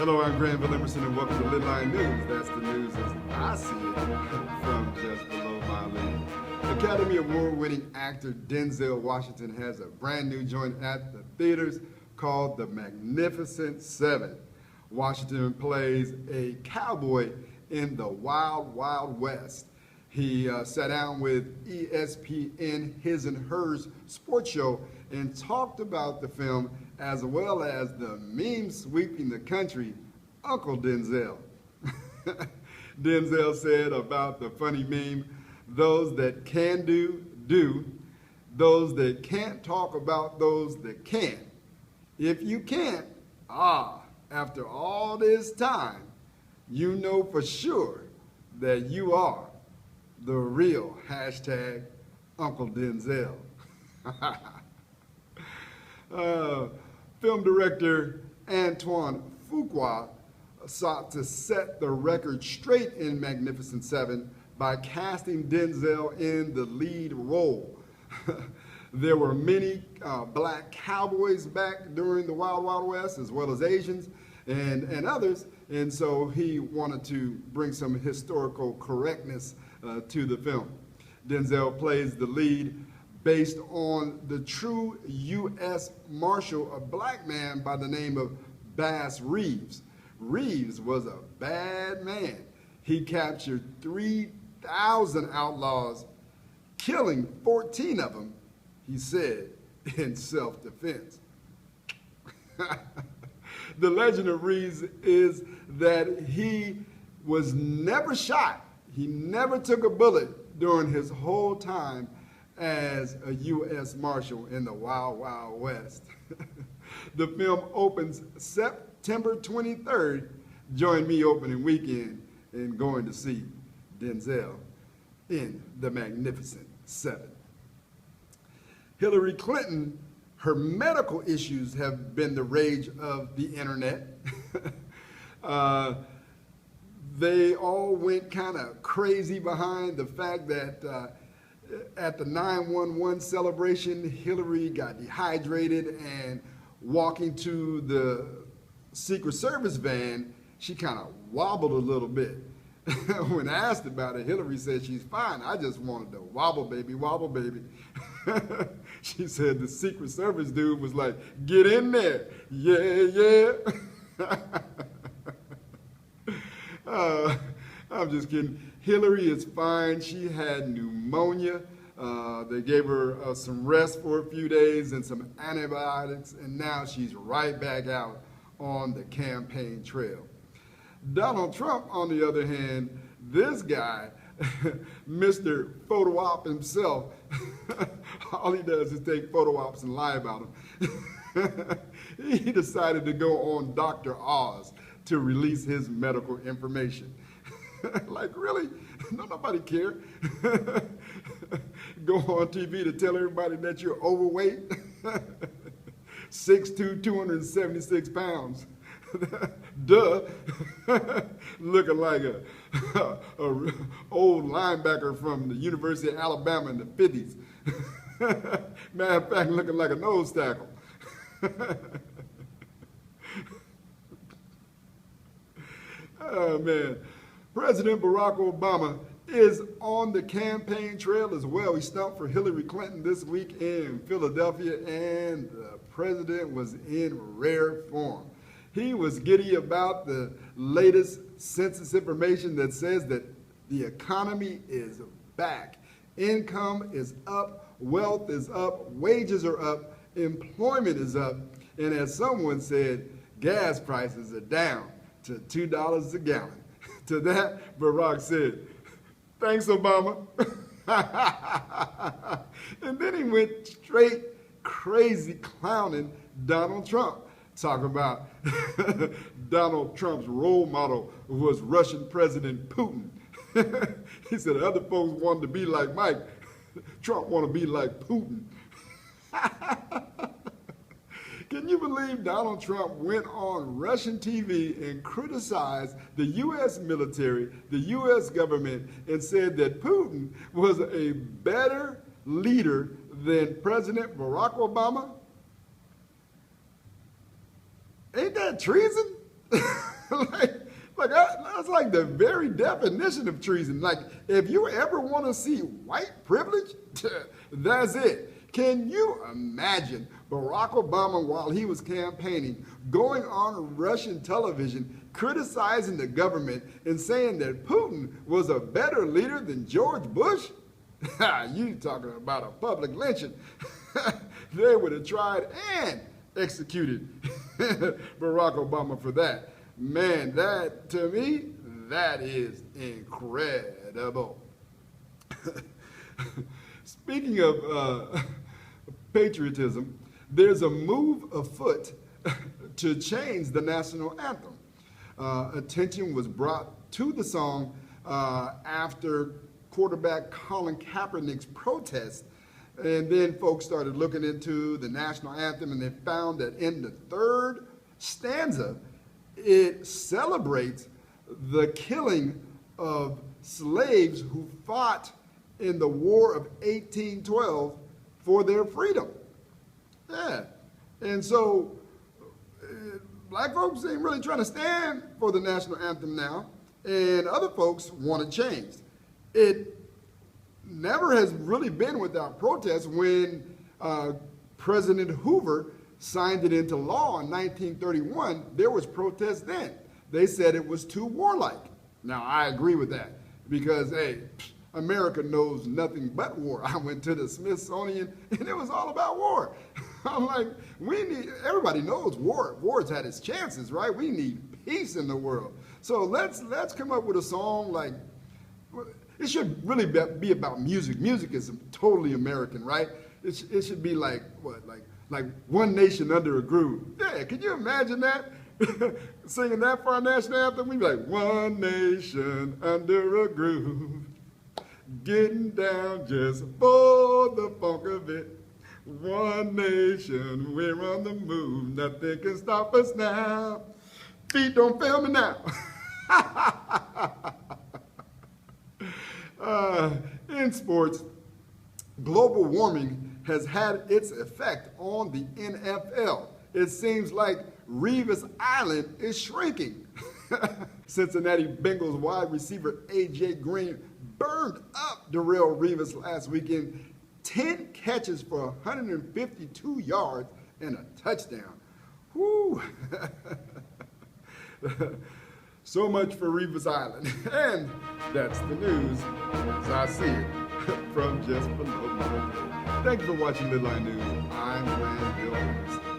Hello, I'm Granville Emerson, and welcome to Lidline News. That's the news as I see it from just below my league. Academy Award-winning actor Denzel Washington has a brand new joint at the theaters called The Magnificent Seven. Washington plays a cowboy in the Wild Wild West. He sat down with ESPN His and Hers sports show and talked about the film as well as the meme sweeping the country, Uncle Denzel. Denzel said about the funny meme, those that can do, do. Those that can't talk about those that can. If you can't, after all this time, you know for sure that you are the real hashtag Uncle Denzel. Film director Antoine Fuqua sought to set the record straight in Magnificent Seven by casting Denzel in the lead role. There were many black cowboys back during the Wild Wild West, as well as Asians and others, and so he wanted to bring some historical correctness to the film. Denzel plays the lead based on the true U.S. Marshal, a black man by the name of Bass Revis. Revis was a bad man. He captured 3,000 outlaws, killing 14 of them, he said, in self-defense. The legend of Revis is that he was never shot. He never took a bullet during his whole time as a U.S. Marshal in the Wild Wild West. The film opens September 23rd. Join me opening weekend in going to see Denzel in The Magnificent Seven. Hillary Clinton, her medical issues have been the rage of the internet. They all went kind of crazy behind the fact that at the 911 celebration, Hillary got dehydrated and walking to the Secret Service van, she kind of wobbled a little bit. When asked about it, Hillary said she's fine. I just wanted to wobble, baby, wobble, baby. She said the Secret Service dude was like, get in there. Yeah, yeah. I'm just kidding. Hillary is fine. She had pneumonia. They gave her some rest for a few days and some antibiotics, and now she's right back out on the campaign trail. Donald Trump, on the other hand, this guy, Mr. Photo Op himself, all he does is take photo ops and lie about them. He decided to go on Dr. Oz to release his medical information. Like, really? Nobody care. Go on TV to tell everybody that you're overweight. 6'2", 276 pounds. Duh. Looking like a old linebacker from the University of Alabama in the 50s. Matter of fact, looking like a nose tackle. Oh, man. President Barack Obama is on the campaign trail as well. He stumped for Hillary Clinton this week in Philadelphia, and the president was in rare form. He was giddy about the latest census information that says that the economy is back. Income is up, wealth is up, wages are up, employment is up, and as someone said, gas prices are down to $2 a gallon. To that, Barack said, thanks, Obama. And then he went straight crazy clowning Donald Trump. Talk about Donald Trump's role model was Russian President Putin. He said other folks wanted to be like Mike. Trump want to be like Putin. Can you believe Donald Trump went on Russian TV and criticized the U.S. military, the U.S. government, and said that Putin was a better leader than President Barack Obama? Ain't that treason? That's like the very definition of treason. Like, if you ever want to see white privilege, that's it. Can you imagine Barack Obama, while he was campaigning, going on Russian television, criticizing the government and saying that Putin was a better leader than George Bush? You talking about a public lynching. They would have tried and executed Barack Obama for that. Man, that, to me, that is incredible. Speaking of patriotism, there's a move afoot to change the national anthem. Attention was brought to the song after quarterback Colin Kaepernick's protest, and then folks started looking into the national anthem, and they found that in the third stanza, it celebrates the killing of slaves who fought in the War of 1812 for their freedom. Yeah. And so black folks ain't really trying to stand for the national anthem now, and other folks want it changed. It never has really been without protest. When President Hoover signed it into law in 1931, there was protest then. They said it was too warlike. Now, I agree with that because, hey, America knows nothing but war. I went to the Smithsonian and it was all about war. I'm like, everybody knows war. War's had its chances, right? We need peace in the world. So let's come up with a song like, it should really be about music. Music is totally American, right? It should be like, what, like One Nation Under a Groove. Yeah, can you imagine that? Singing that for our national anthem, we'd be like, one nation under a groove, getting down just for the funk of it. One nation, we're on the move, nothing can stop us now. Feet don't fail me now. In sports, global warming has had its effect on the NFL. It seems like Revis Island is shrinking. Cincinnati Bengals wide receiver A.J. Green burned up Darrelle Revis last weekend. 10 catches for 152 yards and a touchdown. Whew. So much for Revis Island. And that's the news as I see it from just below my window. Thank you for watching Lidline News. I'm Bill Harris.